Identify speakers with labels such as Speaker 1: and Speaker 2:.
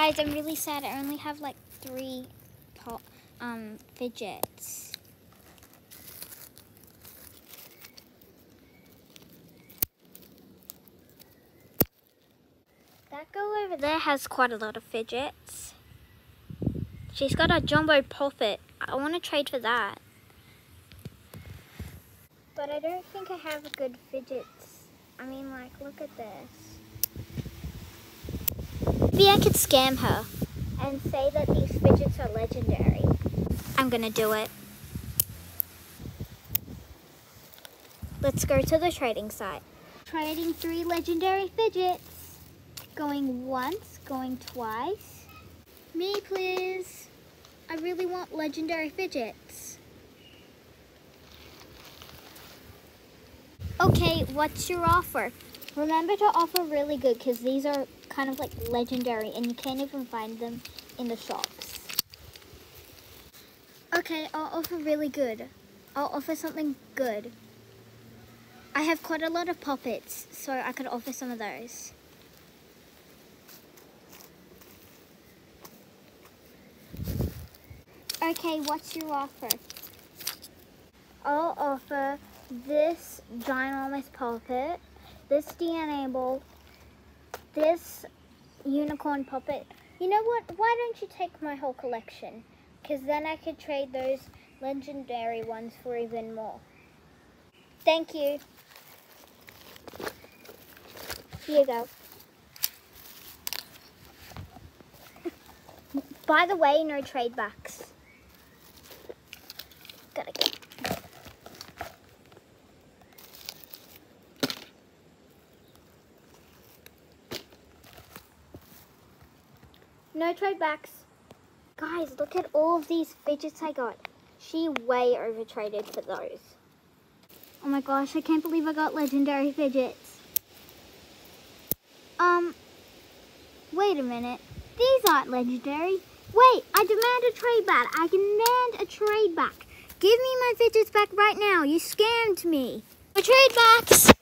Speaker 1: Guys, I'm really sad. I only have like 3 fidgets. That girl over there has quite a lot of fidgets. She's got a jumbo puppet. I want to trade for that. But I don't think I have good fidgets. I mean, like, look at this. Maybe I could scam her and say that these fidgets are legendary. I'm gonna do it. Let's go to the trading site. Trading 3 legendary fidgets. Going once, going twice. Me, please. I really want legendary fidgets. Okay, what's your offer? Remember to offer really good because these are kind of like legendary and you can't even find them in the shops. Okay, I'll offer really good. I'll offer something good. I have quite a lot of puppets, so I could offer some of those. Okay, what's your offer? I'll offer this ginormous puppet, this DNA ball, this unicorn puppet. You know what? Why don't you take my whole collection? Because then I could trade those legendary ones for even more. Thank you. Here you go. By the way, no trade backs. Gotta go. No trade backs. Guys, look at all of these fidgets I got. She way over traded for those. Oh my gosh, I can't believe I got legendary fidgets. Wait a minute. These aren't legendary. Wait, I demand a trade back. I demand a trade back. Give me my fidgets back right now. You scammed me. No trade backs.